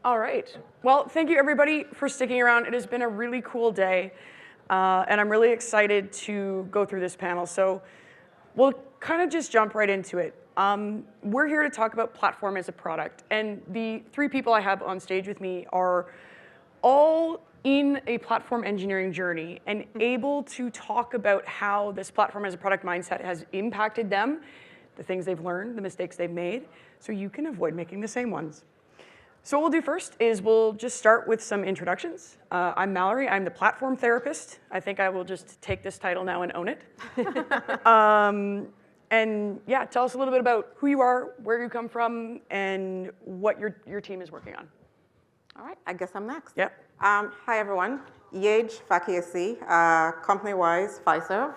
All right. Well, thank you everybody for sticking around. It has been a really cool day, and I'm really excited to go through this panel. So we'll kind of just jump right into it. We're here to talk about platform as a product, and the three people I have on stage with me are all in a platform engineering journey and able to talk about how this platform as a product mindset has impacted them, the things they've learned, the mistakes they've made, so you can avoid making the same ones. So what we'll do first is we'll just start with some introductions. I'm Mallory. I'm the platform therapist. I think I will just take this title now and own it. And yeah, tell us a little bit about who you are, where you come from, and what your team is working on. All right, I guess I'm next. Yep. Hi, everyone. Yej Fakiyesi, company-wise, Fiserv.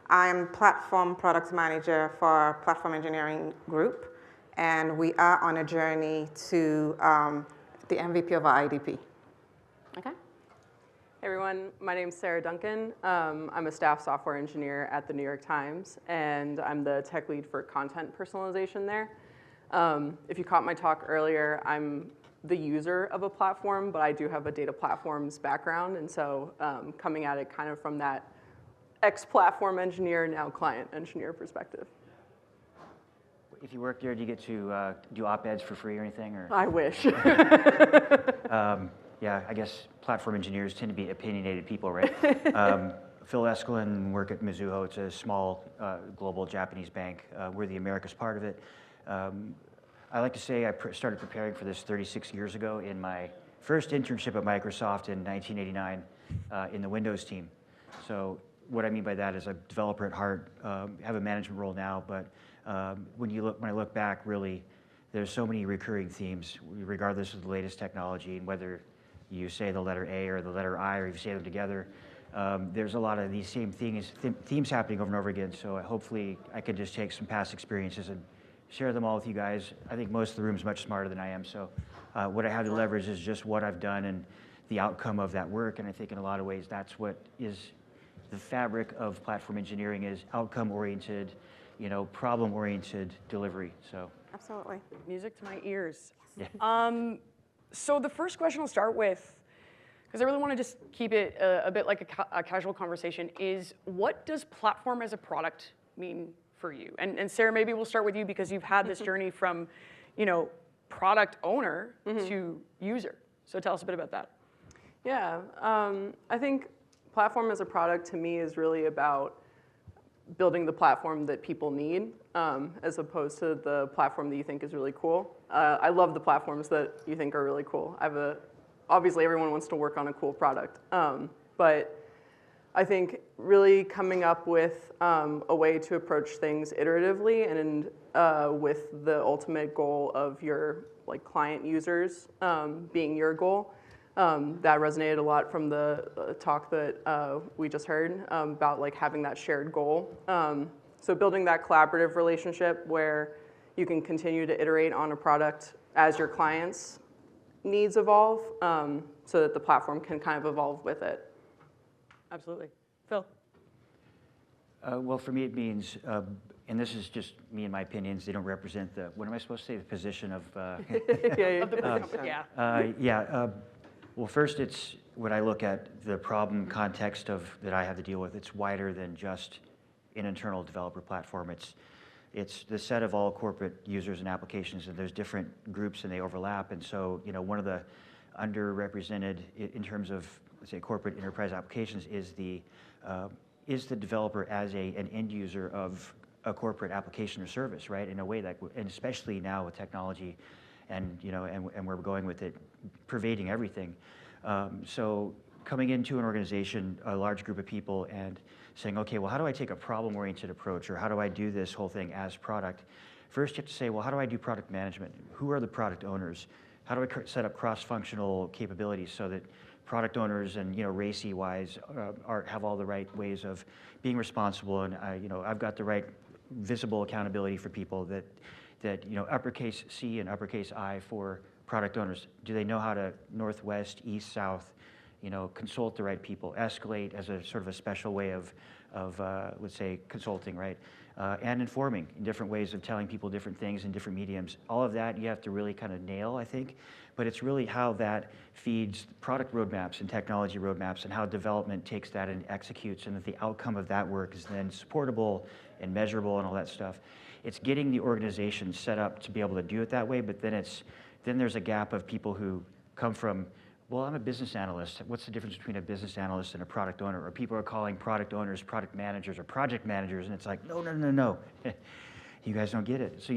I'm platform product manager for Platform Engineering Group, and we are on a journey to the MVP of our IDP. Okay. Hey everyone, my name's Sarah Duncan. I'm a staff software engineer at the New York Times, and I'm the tech lead for content personalization there. If you caught my talk earlier, I'm the user of a platform, but I do have a data platforms background, and so coming at it kind of from that ex-platform engineer, now client engineer perspective. If you work there, do you get to do op-eds for free or anything? Or? I wish. Yeah, I guess platform engineers tend to be opinionated people, right? Phil Eskelin, work at Mizuho. It's a small global Japanese bank. We're the Americas part of it. I like to say I started preparing for this 36 years ago in my first internship at Microsoft in 1989 in the Windows team. So what I mean by that is I'm a developer at heart, have a management role now, but when I look back, really, there's so many recurring themes, regardless of the latest technology, and whether you say the letter A or the letter I, or you say them together. There's a lot of these same themes happening over and over again, so hopefully I can just take some past experiences and share them all with you guys. I think most of the room is much smarter than I am, so what I have to leverage is just what I've done and the outcome of that work, and I think in a lot of ways that's what is the fabric of platform engineering, is outcome-oriented, problem-oriented delivery. So Absolutely. Music to my ears. Yeah. So the first question I'll start with, because I really want to just keep it a bit like a casual conversation, is what does platform as a product mean for you? And Sarah, maybe we'll start with you because you've had this journey from, product owner to user. So tell us a bit about that. Yeah, I think platform as a product to me is really about building the platform that people need, as opposed to the platform that you think is really cool. I love the platforms that you think are really cool. Obviously everyone wants to work on a cool product, but I think really coming up with a way to approach things iteratively and with the ultimate goal of your client users being your goal. That resonated a lot from the talk that we just heard about having that shared goal. So building that collaborative relationship where you can continue to iterate on a product as your clients' needs evolve, so that the platform can kind of evolve with it. Absolutely. Phil? Well, for me it means, and this is just me and my opinions, they don't represent what am I supposed to say, the position of? Yeah. Well, first, it's when I look at the problem context that I have to deal with, it's wider than just an internal developer platform. It's the set of all corporate users and applications, and there's different groups and they overlap. And so, one of the underrepresented in terms of, let's say, corporate enterprise applications is the developer as an end user of a corporate application or service, right? In a way and especially now with technology, and and where we're going with it, pervading everything. So coming into an organization, a large group of people, and saying, okay, well, how do I take a problem-oriented approach, or how do I do this whole thing as product? First, you have to say, well, how do I do product management? Who are the product owners? How do I set up cross-functional capabilities so that product owners and RACI-wise have all the right ways of being responsible, and I've got the right visible accountability for people that uppercase C and uppercase I for product owners. Do they know how to northwest, east, south, consult the right people, escalate as a sort of a special way of let's say, consulting, right? And informing in different ways of telling people different things in different mediums. All of that you have to really kind of nail, I think, but it's really how that feeds product roadmaps and technology roadmaps and how development takes that and executes, and that the outcome of that work is then supportable and measurable and all that stuff. It's getting the organization set up to be able to do it that way, but then there's a gap of people who come from, well, I'm a business analyst. What's the difference between a business analyst and a product owner? Or people are calling product owners product managers or project managers, and it's like, no, no, no, no. You guys don't get it. So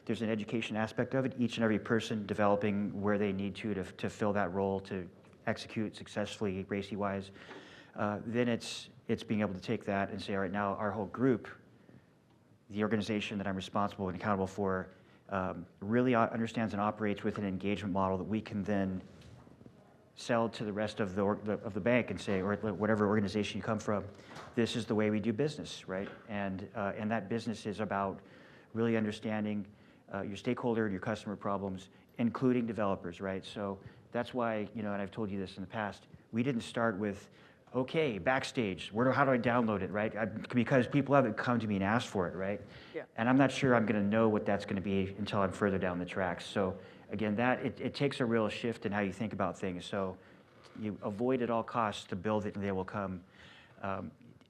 there's an education aspect of it. Each and every person developing where they need to fill that role to execute successfully, RACI-wise. Then it's being able to take that and say, all right, now our whole group, the organization that I'm responsible and accountable for, really understands and operates with an engagement model that we can then sell to the rest of the bank and say, or whatever organization you come from, this is the way we do business, right? And that business is about really understanding your stakeholder and your customer problems, including developers, right? So that's why, and I've told you this in the past, we didn't start with, okay, Backstage, how do I download it, right? Because people haven't come to me and asked for it, right? Yeah. And I'm not sure I'm going to know what that's going to be until I'm further down the tracks. So again, it takes a real shift in how you think about things. So you avoid at all costs to build it and they will come.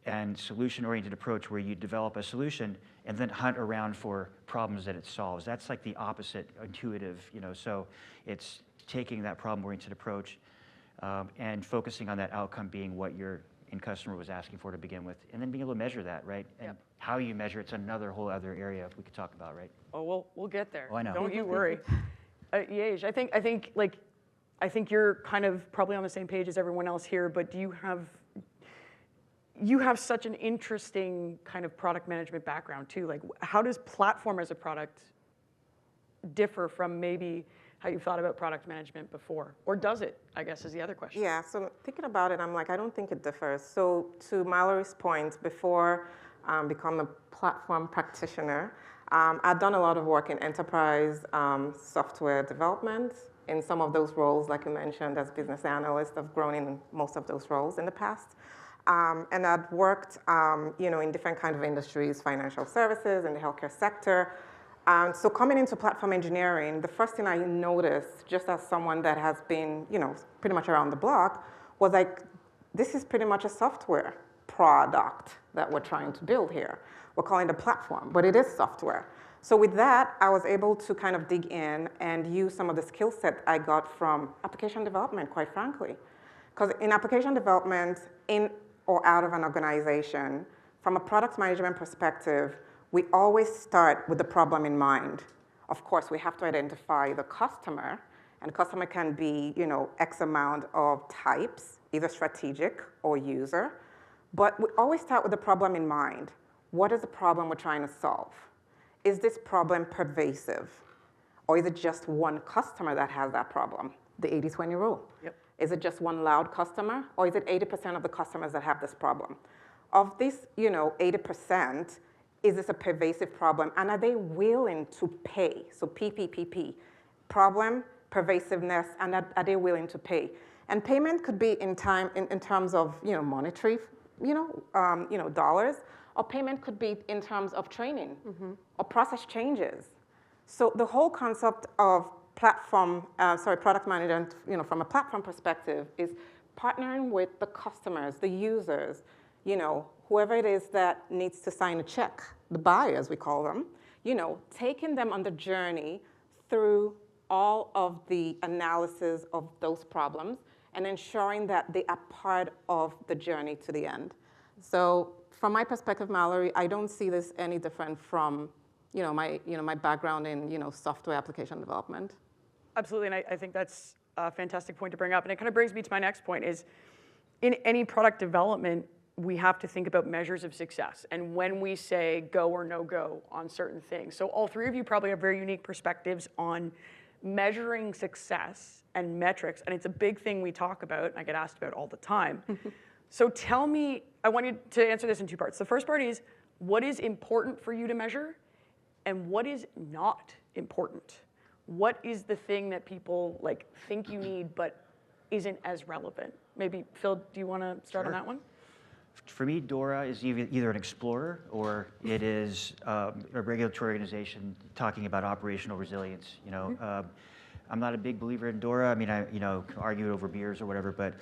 And solution-oriented approach where you develop a solution and then hunt around for problems that it solves. That's like the opposite intuitive, so it's taking that problem-oriented approach and focusing on that outcome being what your end customer was asking for to begin with, and then being able to measure that, right? And Yep. how you measure it's another whole other area we could talk about, right? Oh, we'll get there. Oh, I know. Don't you worry. Yej, I think you're kind of probably on the same page as everyone else here, but do you have such an interesting kind of product management background too. Like, how does platform as a product differ from maybe how you thought about product management before? Or does it, I guess, is the other question. Yeah, so thinking about it, I'm like, I don't think it differs. So to Mallory's point, before becoming a platform practitioner, I've done a lot of work in enterprise software development. In some of those roles, like you mentioned, as business analyst, I've grown in most of those roles in the past. And I've worked, in different kinds of industries, financial services, in the healthcare sector. So coming into platform engineering, the first thing I noticed, just as someone that has been, pretty much around the block, was like, this is pretty much a software product that we're trying to build here. We're calling it a platform, but it is software. So with that, I was able to kind of dig in and use some of the skill set I got from application development, quite frankly. Because in application development, in or out of an organization, from a product management perspective, we always start with the problem in mind. Of course, we have to identify the customer, and the customer can be, X amount of types, either strategic or user. But we always start with the problem in mind. What is the problem we're trying to solve? Is this problem pervasive? Or is it just one customer that has that problem? The 80-20 rule. Yep. Is it just one loud customer? Or is it 80% of the customers that have this problem? Of this, 80%, is this a pervasive problem? And are they willing to pay? So PPPP, problem, pervasiveness, and are they willing to pay? And payment could be in terms of, monetary, dollars, or payment could be in terms of training or process changes. So the whole concept of product management, from a platform perspective, is partnering with the customers, the users, whoever it is that needs to sign a check, the buyers we call them, taking them on the journey through all of the analysis of those problems and ensuring that they are part of the journey to the end. So from my perspective, Mallory, I don't see this any different from my background in software application development. Absolutely, and I think that's a fantastic point to bring up. And it kind of brings me to my next point is, in any product development, we have to think about measures of success and when we say go or no go on certain things. So all three of you probably have very unique perspectives on measuring success and metrics, and it's a big thing we talk about, and I get asked about all the time. So tell me, I want you to answer this in two parts. The first part is, what is important for you to measure, and what is not important? What is the thing that people think you need but isn't as relevant? Maybe, Phil, do you want to start on that one? For me, DORA is either an explorer or it is a regulatory organization talking about operational resilience. I'm not a big believer in DORA. I mean, I argue over beers or whatever, but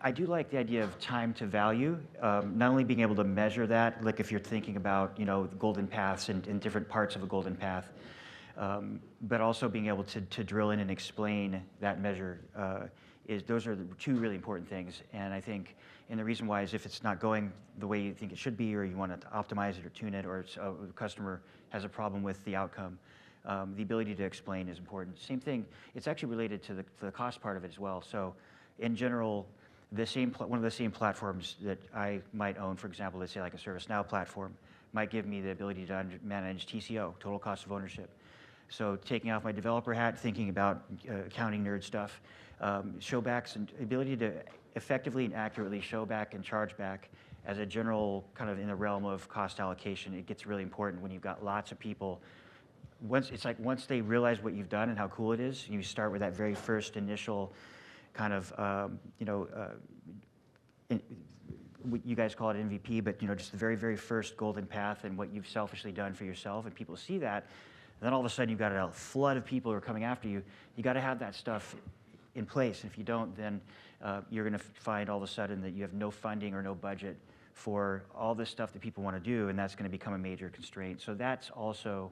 I do like the idea of time to value. Not only being able to measure that, like if you're thinking about the golden paths and different parts of a golden path, but also being able to drill in and explain that measure. Those are the two really important things. And I think, and the reason why is if it's not going the way you think it should be, or you want to optimize it or tune it, or the customer has a problem with the outcome, the ability to explain is important. Same thing, it's actually related to the cost part of it as well. So in general, one of the same platforms that I might own, for example, let's say like a ServiceNow platform, might give me the ability to manage TCO, total cost of ownership. So taking off my developer hat, thinking about accounting nerd stuff, showbacks and ability to effectively and accurately show back and charge back as a general kind of in the realm of cost allocation. It gets really important when you've got lots of people. Once they realize what you've done and how cool it is, you start with that very first initial kind of, you guys call it MVP, but just the very, very first golden path and what you've selfishly done for yourself, and people see that, and then all of a sudden you've got a flood of people who are coming after you. You got to have that stuff in place. And if you don't, then you're going to find all of a sudden that you have no funding or no budget for all this stuff that people want to do, and that's going to become a major constraint. So that's also,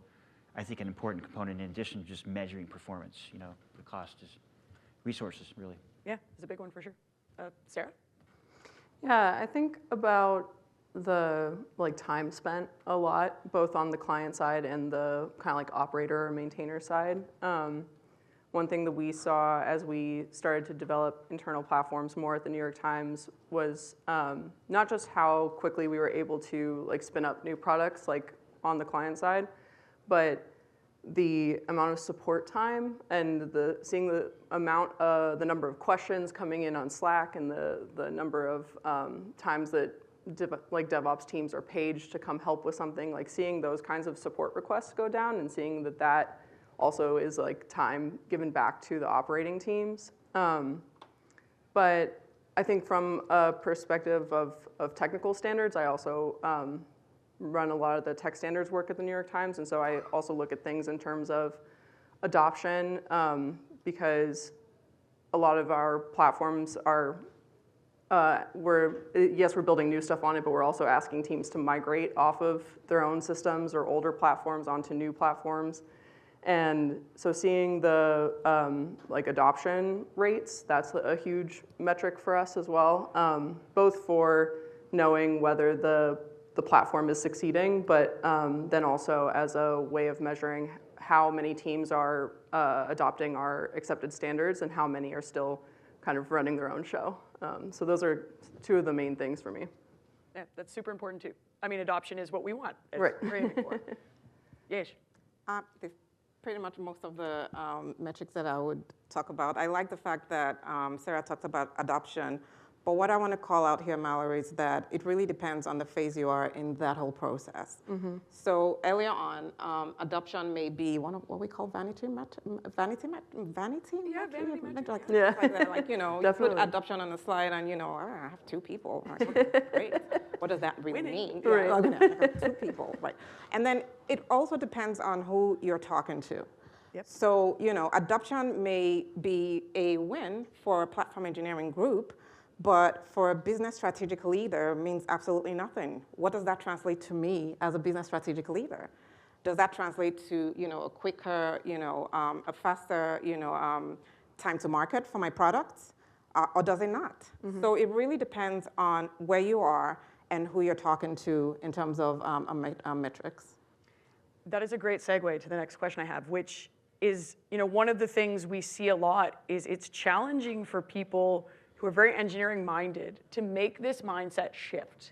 I think, an important component in addition to just measuring performance. The cost is resources, really. Yeah, it's a big one for sure. Sarah? Yeah, I think about the time spent a lot, both on the client side and the kind of operator or maintainer side. One thing that we saw as we started to develop internal platforms more at the New York Times was not just how quickly we were able to spin up new products on the client side, but the amount of support time and seeing the number of questions coming in on Slack and the number of times that DevOps teams are paged to come help with something, seeing those kinds of support requests go down and seeing that also is time given back to the operating teams. But I think from a perspective of technical standards, I also run a lot of the tech standards work at the New York Times, and so I also look at things in terms of adoption, because a lot of our platforms are, we're building new stuff on it, but we're also asking teams to migrate off of their own systems or older platforms onto new platforms. And so seeing the adoption rates, that's a huge metric for us as well, both for knowing whether the platform is succeeding, but then also as a way of measuring how many teams are adopting our accepted standards and how many are still kind of running their own show. So those are two of the main things for me. Yeah, that's super important too. I mean, adoption is what we want. It's right. Very important. Yej. Pretty much most of the metrics that I would talk about. I like the fact that Sarah talked about adoption, but what I want to call out here, Mallory, is that it really depends on the phase you are in that whole process. Mm-hmm. So earlier on, adoption may be one of what we call vanity metric. Yeah, vanity metric. Yeah. Like that, you put adoption on the slide and, I have 2 people. Like, okay, great. What does that really mean? Right. Yeah, I have 2 people, right. And then it also depends on who you're talking to. Yep. So, adoption may be a win for a platform engineering group, but for a business strategic leader means absolutely nothing. What does that translate to me as a business strategic leader? Does that translate to, a quicker, a faster, time to market for my products, or does it not? Mm-hmm. So it really depends on where you are and who you're talking to in terms of metrics. That is a great segue to the next question I have, which is, one of the things we see a lot is it's challenging for people who are very engineering minded to make this mindset shift.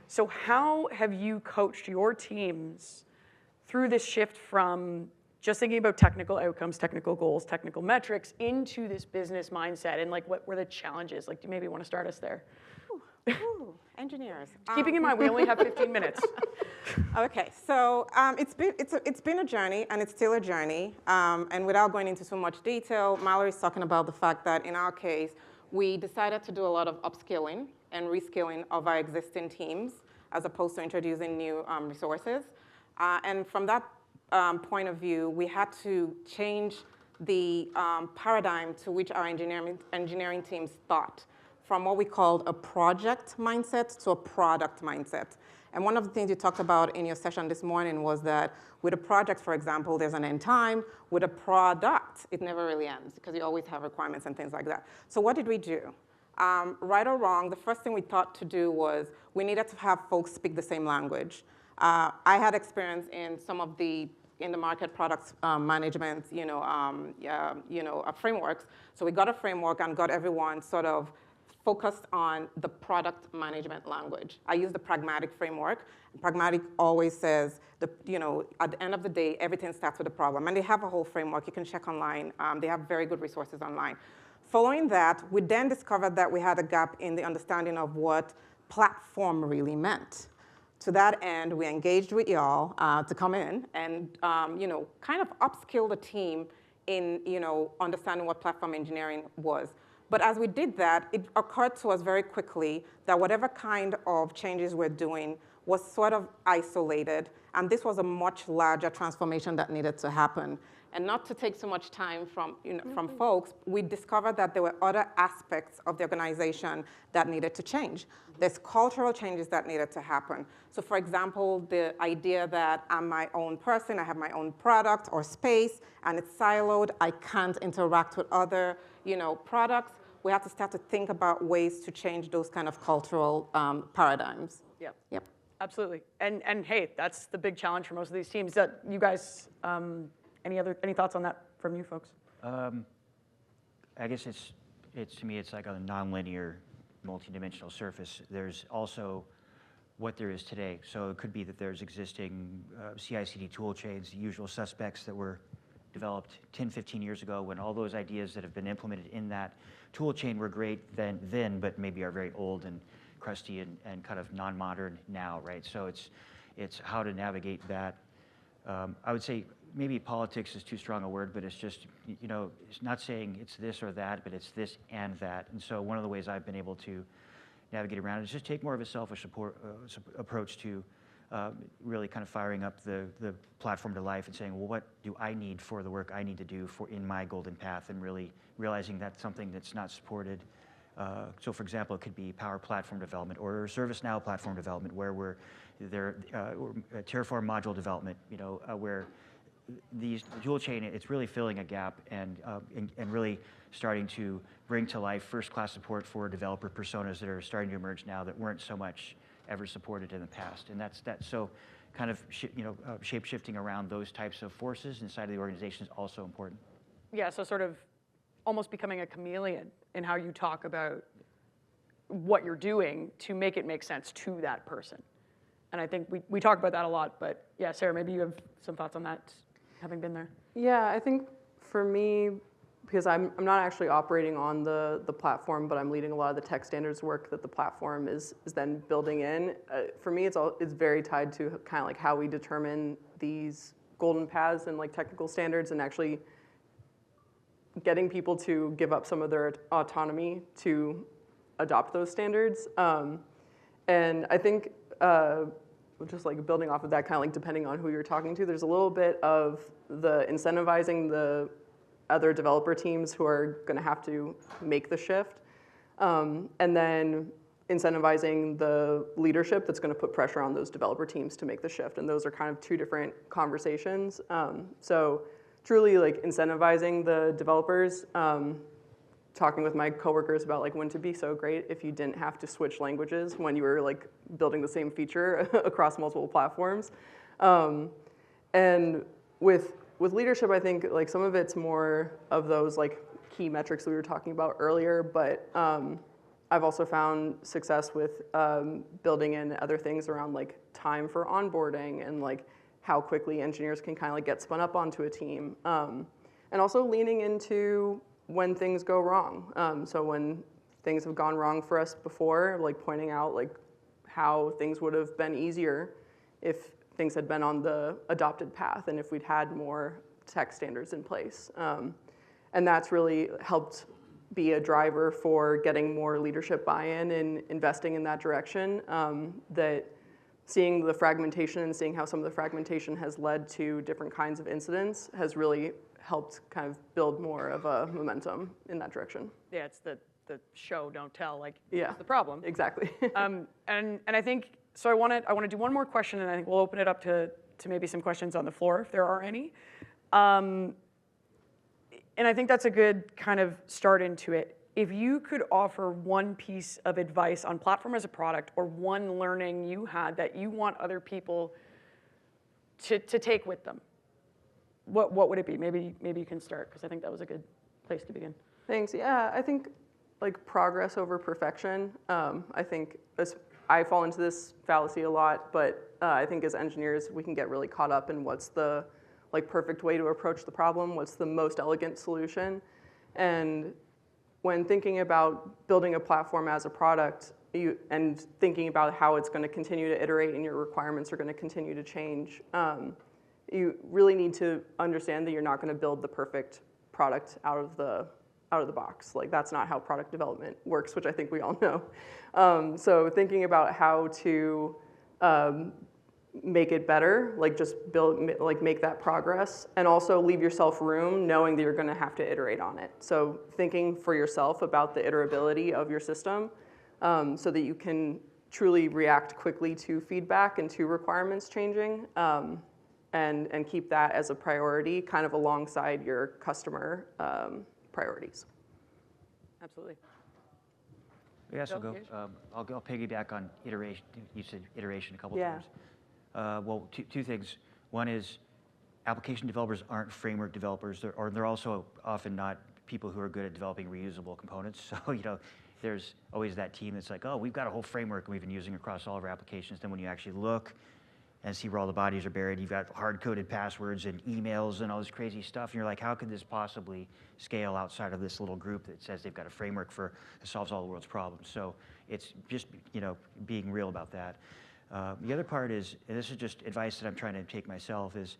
So how have you coached your teams through this shift from just thinking about technical outcomes, technical goals, technical metrics into this business mindset, and what were the challenges? Do you maybe want to start us there? Ooh, engineers. Keeping in mind we only have 15 minutes. Okay, so it's been a journey, and it's still a journey. And without going into so much detail, Mallory's talking about the fact that in our case, we decided to do a lot of upskilling and reskilling of our existing teams as opposed to introducing new resources. And from that point of view, we had to change the paradigm to which our engineering teams thought, from what we called a project mindset to a product mindset. And one of the things you talked about in your session this morning was that with a project, for example, there's an end time. With a product, it never really ends because you always have requirements and things like that. So what did we do? Right or wrong, the first thing we thought to do was we needed to have folks speak the same language. I had experience in some of the in the market products management, frameworks. So we got a framework and got everyone sort of focused on the product management language. I use the pragmatic framework. Pragmatic always says, at the end of the day, everything starts with a problem. And they have a whole framework. You can check online. They have very good resources online. Following that, we then discovered that we had a gap in the understanding of what platform really meant. To that end, we engaged with y'all to come in and kind of upskill the team in understanding what platform engineering was. But as we did that, it occurred to us very quickly that whatever kind of changes we're doing was sort of isolated, and this was a much larger transformation that needed to happen. And not to take so much time from folks, we discovered that there were other aspects of the organization that needed to change. There's cultural changes that needed to happen. So for example, the idea that I'm my own person, I have my own product or space, and it's siloed, I can't interact with other products. We have to start to think about ways to change those kind of cultural paradigms. Yep. Absolutely. And hey, that's the big challenge for most of these teams. That you guys, any thoughts on that from you folks? I guess it's to me, it's like on a nonlinear, multidimensional surface. There's also what there is today. So it could be that there's existing CI/CD tool chains, the usual suspects that were developed 10, 15 years ago when all those ideas that have been implemented in that tool chain were great then, but maybe are very old and crusty and kind of non-modern now, right? So it's how to navigate that. I would say maybe politics is too strong a word, but it's just, it's not saying it's this or that, but it's this and that. And so one of the ways I've been able to navigate around it is just take more of a selfish approach to really kind of firing up the platform to life and saying, well, what do I need for the work I need to do in my golden path, and really realizing that's something that's not supported. So for example, it could be Power Platform development or ServiceNow platform development, where or Terraform module development, where the tool chain, it's really filling a gap and really starting to bring to life first-class support for developer personas that are starting to emerge now that weren't so much ever supported in the past. And that's so kind of shape-shifting around those types of forces inside of the organization is also important. Yeah, so sort of almost becoming a chameleon in how you talk about what you're doing to make it make sense to that person. And I think we talk about that a lot, but yeah, Sarah, maybe you have some thoughts on that, having been there. Yeah, I think for me, because I'm not actually operating on the platform, but I'm leading a lot of the tech standards work that the platform is then building in. For me, it's very tied to kind of like how we determine these golden paths and like technical standards, and actually getting people to give up some of their autonomy to adopt those standards. And I think just like building off of that, kind of like depending on who you're talking to, there's a little bit of the incentivizing the other developer teams who are going to have to make the shift, and then incentivizing the leadership that's going to put pressure on those developer teams to make the shift. And those are kind of two different conversations. So truly like incentivizing the developers, talking with my coworkers about like wouldn't it be so great if you didn't have to switch languages when you were like building the same feature across multiple platforms. And with leadership, I think like some of it's more of those like key metrics we were talking about earlier, but I've also found success with building in other things around like time for onboarding and like how quickly engineers can kind of like get spun up onto a team. And also leaning into when things go wrong. So when things have gone wrong for us before, like pointing out like how things would have been easier if things had been on the adopted path and if we'd had more tech standards in place. And that's really helped be a driver for getting more leadership buy-in and investing in that direction. That seeing the fragmentation and seeing how some of the fragmentation has led to different kinds of incidents has really helped kind of build more of a momentum in that direction. Yeah, it's the show, don't tell, like, Yeah. that's the problem. Exactly. And I think, so I want to do one more question, and I think we'll open it up to maybe some questions on the floor, if there are any. And I think that's a good kind of start into it. If you could offer one piece of advice on platform as a product, or one learning you had that you want other people to take with them, what would it be? Maybe you can start, because I think that was a good place to begin. Thanks. Yeah, I think like progress over perfection. I think I fall into this fallacy a lot, but I think as engineers we can get really caught up in what's the like perfect way to approach the problem, what's the most elegant solution, and when thinking about building a platform as a product and thinking about how it's going to continue to iterate and your requirements are going to continue to change, you really need to understand that you're not going to build the perfect product out of the box. Like, that's not how product development works, which I think we all know. So thinking about how to make it better, like just make that progress, and also leave yourself room knowing that you're going to have to iterate on it. So thinking for yourself about the iterability of your system so that you can truly react quickly to feedback and to requirements changing, and keep that as a priority kind of alongside your customer priorities. Absolutely. Yes, I'll piggyback on iteration. You said iteration a couple times. Well, two things. One is application developers aren't framework developers, they're also often not people who are good at developing reusable components. So, there's always that team that's like, oh, we've got a whole framework we've been using across all of our applications. Then when you actually look and see where all the bodies are buried, you've got hard-coded passwords and emails and all this crazy stuff, and you're like, how could this possibly scale outside of this little group that says they've got a framework that solves all the world's problems? So it's just, being real about that. The other part is, and this is just advice that I'm trying to take myself, is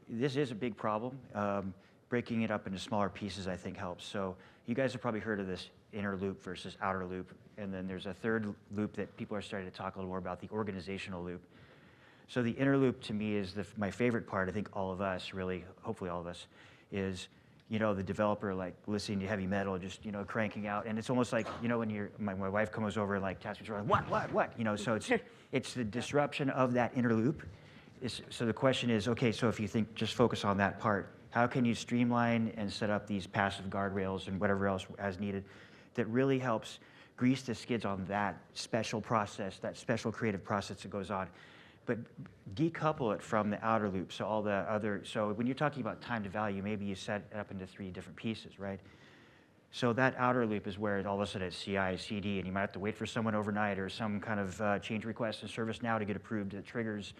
this is a big problem. Breaking it up into smaller pieces, I think, helps. So you guys have probably heard of this inner loop versus outer loop, and then there's a third loop that people are starting to talk a little more about, the organizational loop. So the inner loop to me is my favorite part. I think all of us, really, hopefully all of us, is the developer like listening to heavy metal, just cranking out, and it's almost like when my wife comes over and like taps me, like what, so it's the disruption of that inner loop. So the question is, okay, so if you think just focus on that part, how can you streamline and set up these passive guardrails and whatever else as needed that really helps grease the skids on that special process, that special creative process that goes on, but decouple it from the outer loop. So all the other, so when you're talking about time to value, maybe you set it up into 3 different pieces, right? So that outer loop is where all of a sudden it's CI, CD, and you might have to wait for someone overnight or some kind of change request in ServiceNow to get approved that triggers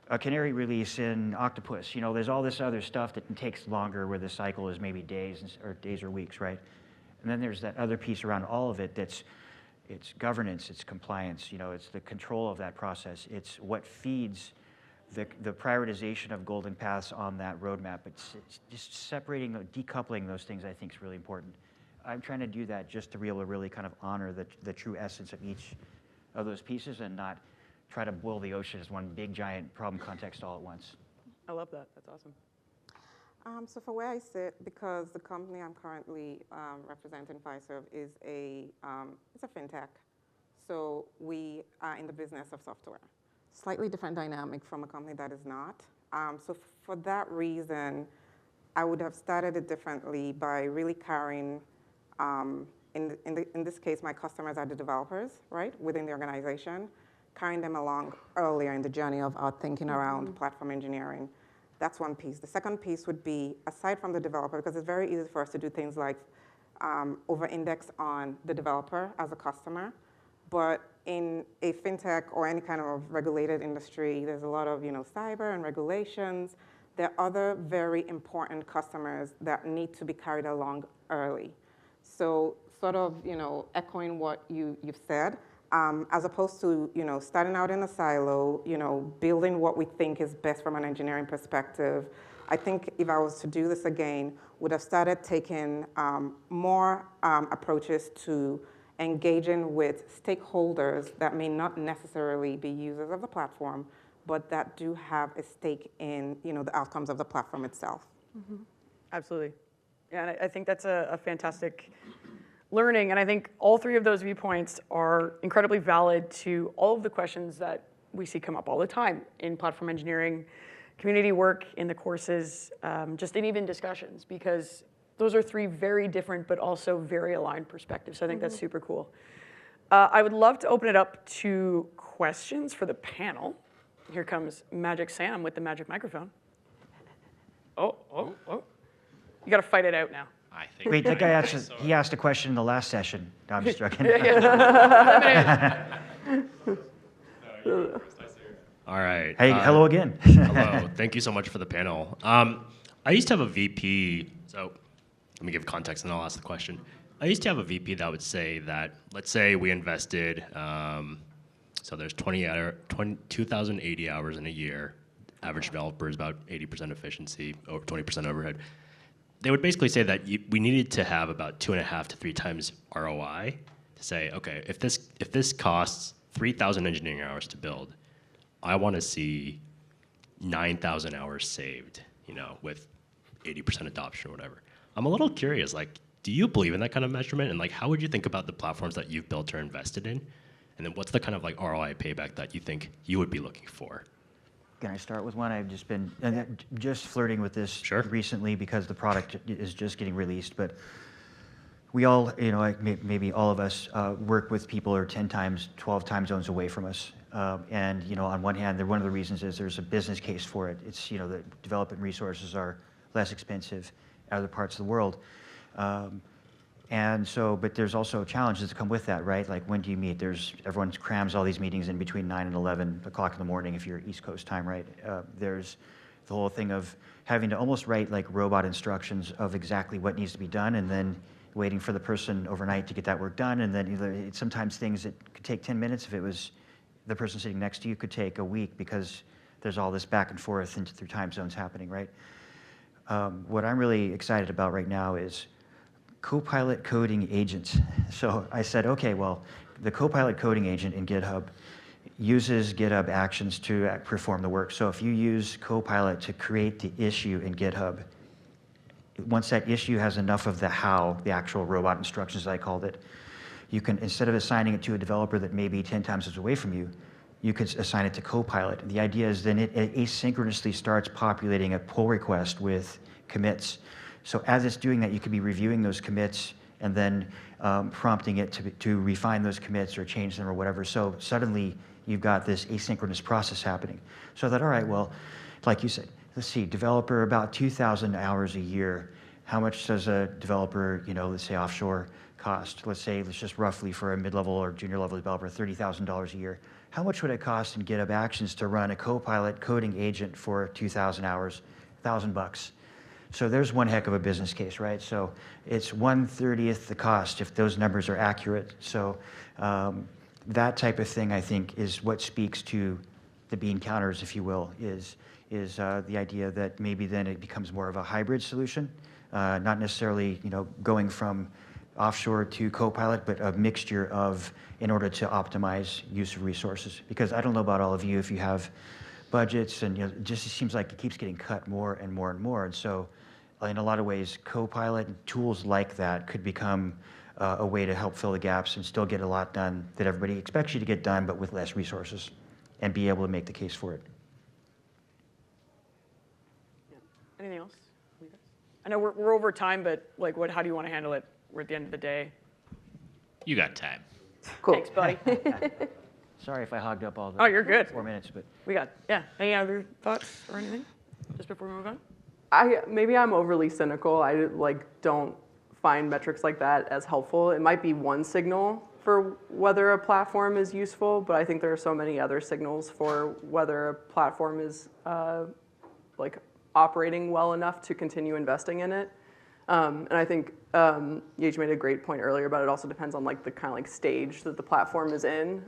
a canary release in Octopus. There's all this other stuff that takes longer where the cycle is maybe days or weeks, right? And then there's that other piece around all of it that's it's governance, it's compliance, it's the control of that process. It's what feeds the prioritization of golden paths on that roadmap. It's just separating, decoupling those things I think is really important. I'm trying to do that just to be able to really kind of honor the true essence of each of those pieces and not try to boil the ocean as one big giant problem context all at once. I love that. That's awesome. So for where I sit, because the company I'm currently representing, Fiserv, is it's a fintech. So we are in the business of software. Slightly different dynamic from a company that is not. So for that reason, I would have started it differently by really carrying, in this case, my customers are the developers, right, within the organization, carrying them along earlier in the journey of our thinking around platform engineering. That's one piece. The second piece would be, aside from the developer, because it's very easy for us to do things like over-index on the developer as a customer, but in a fintech or any kind of regulated industry, there's a lot of cyber and regulations. There are other very important customers that need to be carried along early. So sort of echoing what you've said, as opposed to, starting out in a silo, building what we think is best from an engineering perspective. I think if I was to do this again, would have started taking more approaches to engaging with stakeholders that may not necessarily be users of the platform, but that do have a stake in, the outcomes of the platform itself. Mm-hmm. Absolutely. Yeah, and I think that's a fantastic learning, and I think all three of those viewpoints are incredibly valid to all of the questions that we see come up all the time in platform engineering, community work, in the courses, just in even discussions, because those are three very different but also very aligned perspectives. So I think that's super cool. I would love to open it up to questions for the panel. Here comes Magic Sam with the magic microphone. Oh. You got to fight it out now. I think. Wait, that guy he asked a question in the last session. No, I'm just joking. All right. Hey, hello again. Hello. Thank you so much for the panel. I used to have a VP, so let me give context and I'll ask the question. I used to have a VP that would say that, let's say we invested, so there's 2,080 hours in a year. Average developer is about 80% efficiency, over 20% overhead. They would basically say that we needed to have about 2.5 to 3 times ROI to say, okay, if this costs 3,000 engineering hours to build, I want to see 9,000 hours saved, with 80% adoption or whatever. I'm a little curious, do you believe in that kind of measurement? And how would you think about the platforms that you've built or invested in? And then what's the kind of ROI payback that you think you would be looking for? Can I start with one? I've just been just flirting with this recently because the product is just getting released. But we all, maybe all of us work with people who are 10 times, 12 time zones away from us. And on one hand, one of the reasons is there's a business case for it. It's the development resources are less expensive in other parts of the world. And so, but there's also challenges that come with that, right? Like, when do you meet? Everyone crams all these meetings in between 9 and 11 o'clock in the morning if you're East Coast time, right? There's the whole thing of having to almost write robot instructions of exactly what needs to be done, and then waiting for the person overnight to get that work done. And then sometimes things that could take 10 minutes, if it was the person sitting next to you, could take a week because there's all this back and forth through time zones happening, right? What I'm really excited about right now is Copilot coding agents. So I said, okay, well, the Copilot coding agent in GitHub uses GitHub Actions to perform the work. So if you use Copilot to create the issue in GitHub, once that issue has enough of the how, the actual robot instructions, as I called it, you can, instead of assigning it to a developer that may be 10 times away from you, you could assign it to Copilot. The idea is then it asynchronously starts populating a pull request with commits. So as it's doing that, you could be reviewing those commits and then prompting it to refine those commits or change them or whatever. So suddenly you've got this asynchronous process happening. So that, all right, well, like you said, let's see, developer about 2,000 hours a year. How much does a developer, let's say offshore cost? Let's just roughly for a mid-level or junior level developer, $30,000 a year. How much would it cost in GitHub Actions to run a Copilot coding agent for 2,000 hours? $1,000. So there's one heck of a business case, right? So it's 1/30 the cost if those numbers are accurate. So that type of thing, I think, is what speaks to the bean counters, if you will, is the idea that maybe then it becomes more of a hybrid solution, not necessarily going from offshore to Copilot, but a mixture of, in order to optimize use of resources. Because I don't know about all of you if you have budgets, and it just seems like it keeps getting cut more and more and more. And so in a lot of ways, Copilot and tools like that could become a way to help fill the gaps and still get a lot done that everybody expects you to get done, but with less resources, and be able to make the case for it. Anything else? I know we're over time, but how do you want to handle it? We're at the end of the day. You got time. Cool. Thanks, buddy. Sorry if I hogged up all the you're good. 4 minutes, but We got, any other thoughts or anything just before we move on? Maybe I'm overly cynical. I don't find metrics like that as helpful. It might be one signal for whether a platform is useful, but I think there are so many other signals for whether a platform is operating well enough to continue investing in it. And I think Yej made a great point earlier, but it also depends on like the kind of like stage that the platform is in.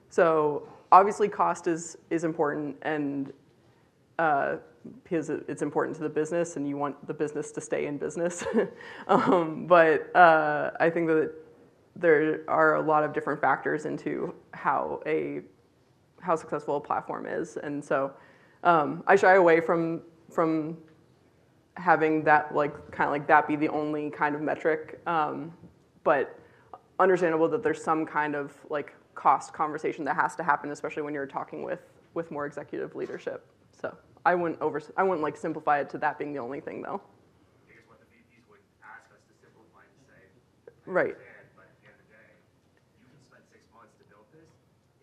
So obviously cost is important, and because it's important to the business and you want the business to stay in business. But I think that there are a lot of different factors into how successful a platform is. And so I shy away from having that kind of like that be the only kind of metric, but understandable that there's some kind of like cost conversation that has to happen, especially when you're talking with more executive leadership. So I wouldn't like simplify it to that being the only thing though. I guess what the VPs would ask us to simplify to say, right. But at the end of the day, you can spend 6 months to build this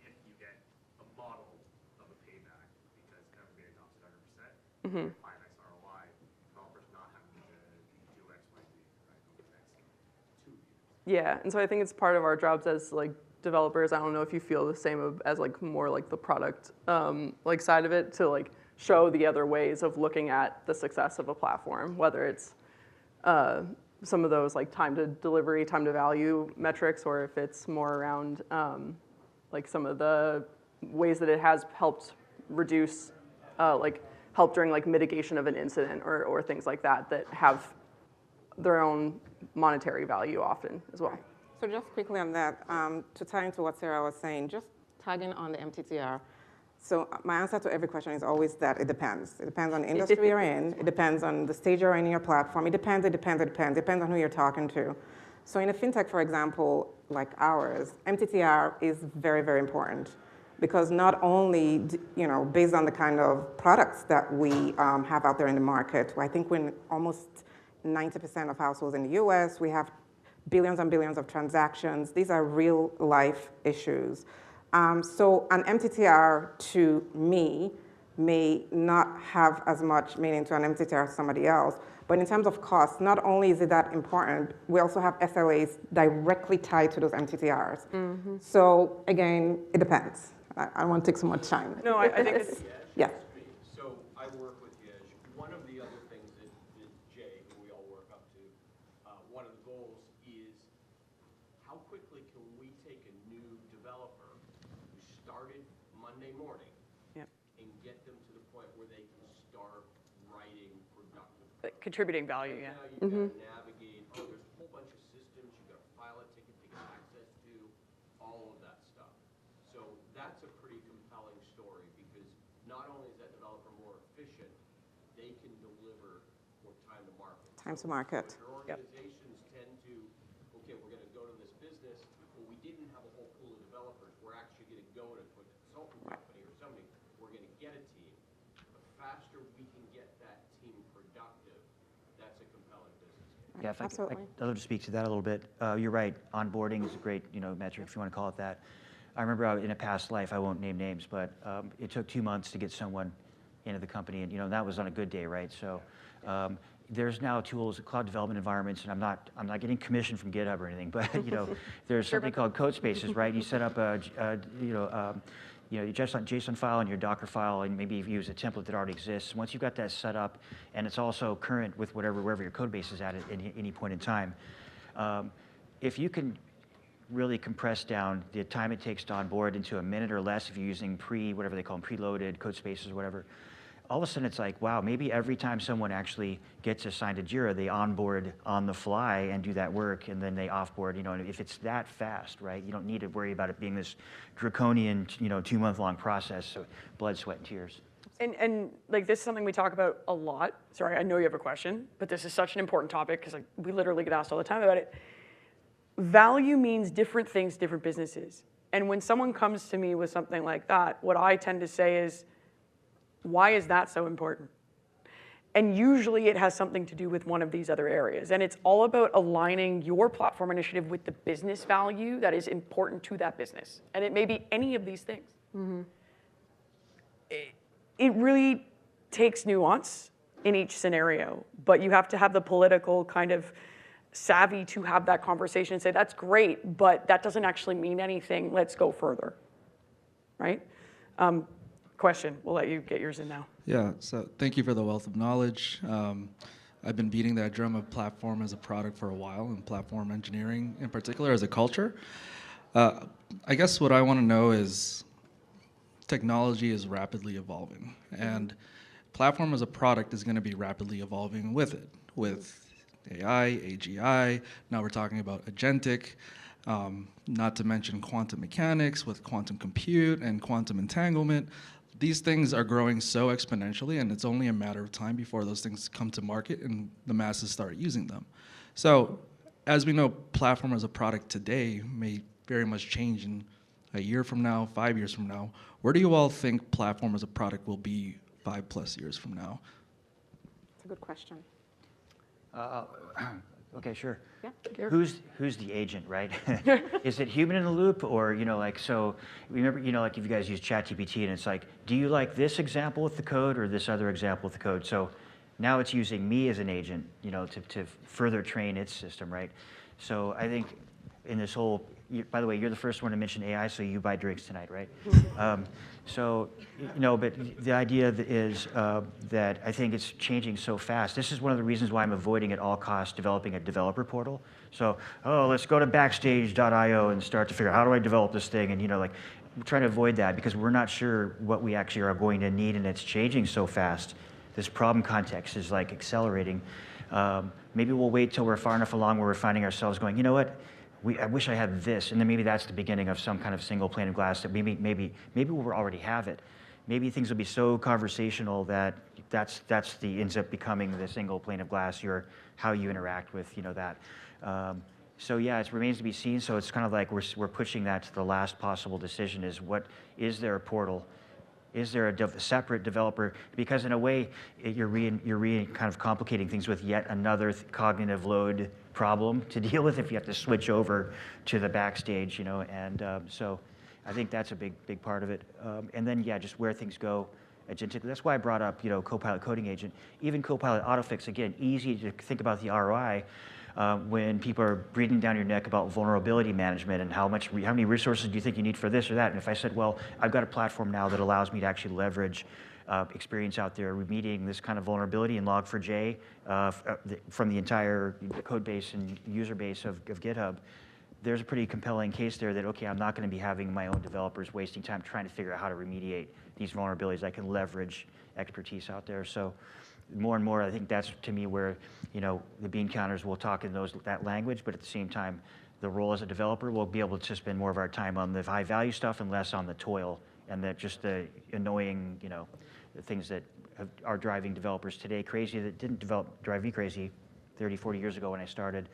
if you get a model of a payback, because everybody adopts it 100%. 5x ROI, developers not having to do X, Y, Z, right, over the next 2 years. Yeah, and so I think it's part of our jobs as like developers. I don't know if you feel the same as like more like the product like side of it, to like show the other ways of looking at the success of a platform, whether it's some of those like time to delivery, time to value metrics, or if it's more around like some of the ways that it has helped reduce, like help during like mitigation of an incident or things like that that have their own monetary value often as well. So just quickly on that, to tie into what Sarah was saying, just tagging on the MTTR. So my answer to every question is always that it depends. It depends on the industry you're in. It depends on the stage you're in your platform. It depends on who you're talking to. So in a fintech, for example, like ours, MTTR is very, very important, because not only, based on the kind of products that we have out there in the market, I think we're in almost 90% of households in the US, we have billions and billions of transactions. These are real life issues. So an MTTR to me may not have as much meaning to an MTTR as somebody else. But in terms of cost, not only is it that important, we also have SLAs directly tied to those MTTRs. So again, it depends. I don't want to take so much time. No, I think it's, Yeah. So I work with Yej. One of the other things that Jay, who we all work up to, one of the goals is how quickly can we take a new developer who started Monday morning and get them to the point where they can start writing productive code. contributing value, yeah. Now you've got to navigate, there's a whole bunch of systems, you've got to file a ticket to get access to, all of that stuff. So that's a pretty compelling story, because not only is that developer more efficient, they can deliver more time to market. Time to market. Your organizations tend to, okay, we're going to go to this business, but we didn't have a whole pool of developers. We're actually going to go to a consulting company or something. We're going to get a team. The faster we can get that team productive, that's a compelling business case. Yeah, if Absolutely. I'd love to speak to that a little bit. You're right, onboarding is a great metric, if you want to call it that. I remember in a past life, I won't name names, but it took 2 months to get someone into the company, and that was on a good day, right? So there's now tools, cloud development environments, and I'm not getting commission from GitHub or anything, but there's something called code spaces, right? You set up a your JSON file and your Docker file, and maybe you use a template that already exists. Once you've got that set up, and it's also current with wherever your code base is at any point in time, if you can really compress down the time it takes to onboard into a minute or less, if you're using whatever they call them, preloaded code spaces or whatever, all of a sudden it's like, wow, maybe every time someone actually gets assigned to Jira, they onboard on the fly and do that work, and then they offboard, and if it's that fast, right, you don't need to worry about it being this draconian, 2-month-long process, so blood, sweat, and tears. And like, this is something we talk about a lot. Sorry, I know you have a question, but this is such an important topic, because we literally get asked all the time about it. Value means different things to different businesses. And when someone comes to me with something like that, what I tend to say is, why is that so important? And usually it has something to do with one of these other areas. And it's all about aligning your platform initiative with the business value that is important to that business. And it may be any of these things. It really takes nuance in each scenario, but you have to have the political kind of savvy to have that conversation and say, that's great, but that doesn't actually mean anything. Let's go further, right? Question, we'll let you get yours in now. Yeah, so thank you for the wealth of knowledge. I've been beating that drum of platform as a product for a while, and platform engineering in particular as a culture. I guess what I want to know is technology is rapidly evolving, and platform as a product is going to be rapidly evolving with it, with AI, AGI, now we're talking about agentic, not to mention quantum mechanics with quantum compute and quantum entanglement. These things are growing so exponentially, and it's only a matter of time before those things come to market and the masses start using them. So, as we know, platform as a product today may very much change in a year from now, 5 years from now. Where do you all think platform as a product will be 5+ years from now? It's a good question. Okay, sure. Yeah. Who's the agent, right? Is it human in the loop, or like, so remember, like if you guys use ChatGPT and it's like, do you like this example with the code or this other example with the code? So now it's using me as an agent, to further train its system, right? So I think in this whole, by the way, you're the first one to mention AI, so you buy drinks tonight, right? So, but the idea is that I think it's changing so fast. This is one of the reasons why I'm avoiding at all costs developing a developer portal. So, let's go to backstage.io and start to figure out how do I develop this thing, and like, we're trying to avoid that because we're not sure what we actually are going to need, and it's changing so fast. This problem context is like accelerating. Maybe we'll wait till we're far enough along where we're finding ourselves going, you know what? I wish I had this, and then maybe that's the beginning of some kind of single pane of glass that maybe we'll already have it. Maybe things will be so conversational that ends up becoming the single pane of glass, how you interact with that. So yeah, it remains to be seen. So it's kind of like we're pushing that to the last possible decision: is there a portal? Is there a separate developer? Because in a way, you're kind of complicating things with yet another cognitive load problem to deal with if you have to switch over to the backstage, and so I think that's a big part of it. And then, yeah, just where things go agentically. That's why I brought up, Copilot Coding Agent. Even Copilot Autofix, again, easy to think about the ROI when people are breathing down your neck about vulnerability management and how many resources do you think you need for this or that. And if I said, well, I've got a platform now that allows me to actually leverage experience out there remediating this kind of vulnerability in Log4j from the entire code base and user base of GitHub, there's a pretty compelling case there that, okay, I'm not going to be having my own developers wasting time trying to figure out how to remediate these vulnerabilities. I can leverage expertise out there. So more and more, I think that's, to me, where the bean counters will talk in that language, but at the same time, the role as a developer will be able to spend more of our time on the high-value stuff and less on the toil and just the annoying, the things that are driving developers today crazy that didn't drive me crazy 30, 40 years ago when I started,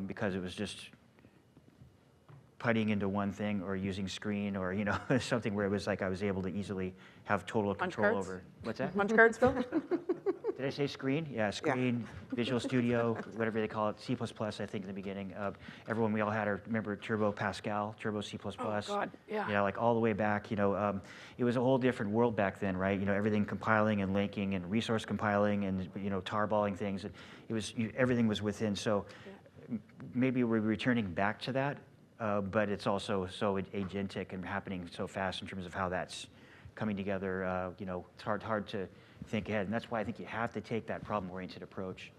because it was just putting into one thing or using screen or something where it was like I was able to easily have total control over. What's that? Punch cards, Phil? Did I say screen? Yeah, screen, Visual Studio, whatever they call it, C++, I think in the beginning. We all had remember Turbo Pascal, Turbo C++. Oh, God, yeah. Like all the way back, it was a whole different world back then, right? Everything compiling and linking and resource compiling and, tarballing things. It was, everything was within. So maybe we're returning back to that, but it's also so agentic and happening so fast in terms of how that's coming together. It's hard to think ahead, and that's why I think you have to take that problem-oriented approach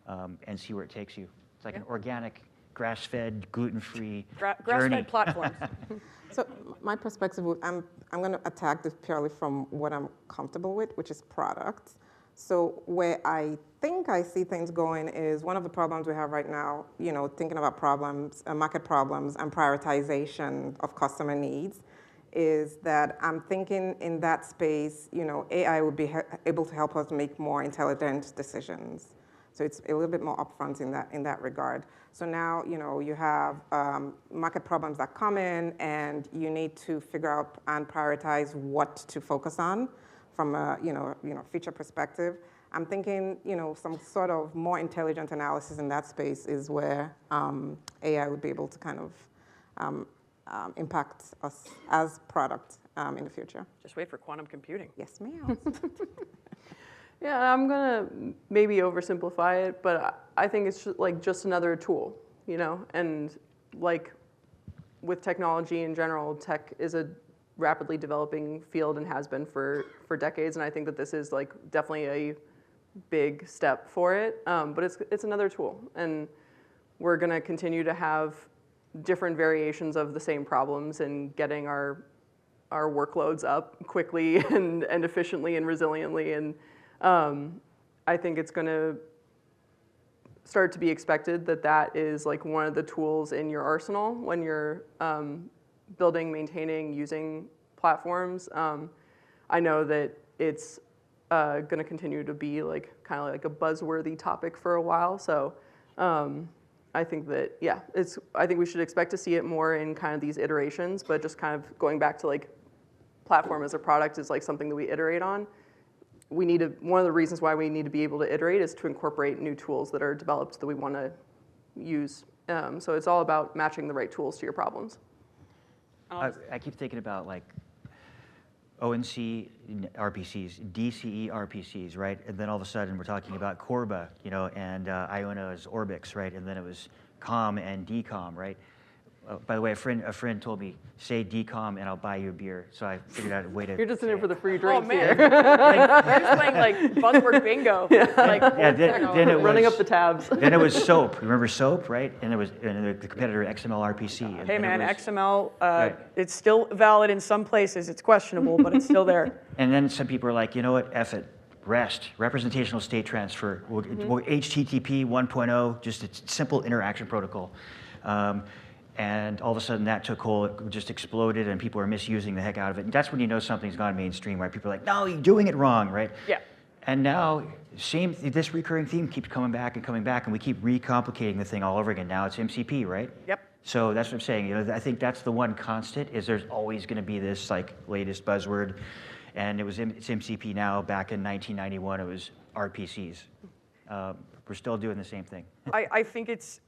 and see where it takes you. It's like an organic, grass-fed, gluten-free Grass-fed platforms. So my perspective, I'm going to attack this purely from what I'm comfortable with, which is products. So where I think I see things going is one of the problems we have right now, thinking about problems, market problems, and prioritization of customer needs, is that I'm thinking in that space, AI would be able to help us make more intelligent decisions. So it's a little bit more upfront in that regard. So now, you have market problems that come in, and you need to figure out and prioritize what to focus on from a feature perspective. I'm thinking, some sort of more intelligent analysis in that space is where AI would be able to kind of impact us as product in the future. Just wait for quantum computing. Yes, ma'am. Yeah, I'm gonna maybe oversimplify it, but I think it's just another tool, and like with technology in general, tech is a rapidly developing field and has been for decades, and I think that this is definitely a big step for it, but it's another tool, and we're going to continue to have different variations of the same problems and getting our workloads up quickly and efficiently and resiliently, and I think it's going to start to be expected that is like one of the tools in your arsenal when you're building, maintaining, using platforms. I know that it's going to continue to be like kind of like a buzzworthy topic for a while. So I think that, yeah, I think we should expect to see it more in kind of these iterations, but just kind of going back to like platform as a product is like something that we iterate on. One of the reasons why we need to be able to iterate is to incorporate new tools that are developed that we want to use. So it's all about matching the right tools to your problems. I keep thinking about like ONC RPCs, DCE RPCs, right? And then all of a sudden we're talking about Corba, you know, and Iona's Orbix, right? And then it was COM and DCOM, right? By the way, a friend told me, say DCOM and I'll buy you a beer. So I figured out a way to. You're just in it for the free drinks man. here. You're just playing like buzzword bingo. Like, Yeah, then it was, Running up the tabs. Then it was SOAP. Remember SOAP, right? And the competitor XML RPC. And hey then man, it was, XML, Right. it's still valid in some places. It's questionable, but it's still there. And then some people are like, you know what, F it. REST, representational state transfer, HTTP 1.0, just a simple interaction protocol. And all of a sudden that took hold, it just exploded, and people are misusing the heck out of it. And that's when you know something's gone mainstream, right? People are like, no, you're doing it wrong, right? Yeah. And now, this recurring theme keeps coming back, and we keep recomplicating the thing all over again. Now it's MCP, right? Yep. So that's what I'm saying. You know, I think that's the one constant, is there's always going to be this like latest buzzword. And it's MCP now. Back in 1991, it was RPCs. We're still doing the same thing. I think it's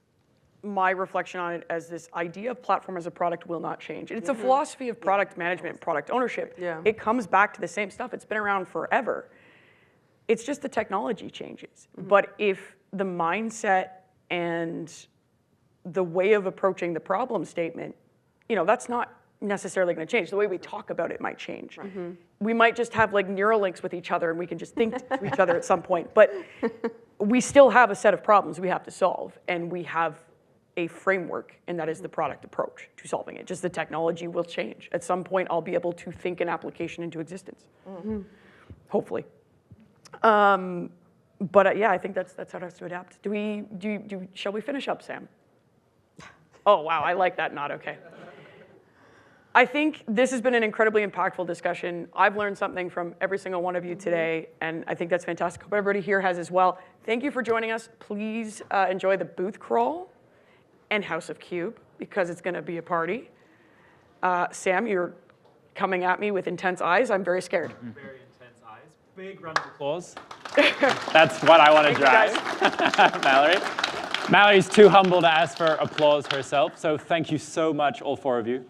my reflection on it as this idea of platform as a product will not change. It's a philosophy of product management, product ownership. Yeah. It comes back to the same stuff. It's been around forever. It's just the technology changes. But if the mindset and the way of approaching the problem statement, you know, that's not necessarily going to change. The way we talk about it might change. We might just have like neural links with each other and we can just think to each other at some point. But we still have a set of problems we have to solve, and we have a framework, and that is the product approach to solving it. Just the technology will change. At some point, I'll be able to think an application into existence. Hopefully. But yeah, I think that's how it has to adapt. Shall we finish up, Sam? Oh, wow, I like that nod, okay. I think this has been an incredibly impactful discussion. I've learned something from every single one of you today, and I think that's fantastic. Hope everybody here has as well. Thank you for joining us. Please enjoy the booth crawl and House of Cube, because it's going to be a party. Sam, you're coming at me with intense eyes. I'm very scared. Very intense eyes. Big round of applause. That's what I want to drive. Mallory. Mallory's too humble to ask for applause herself, so thank you so much, all four of you.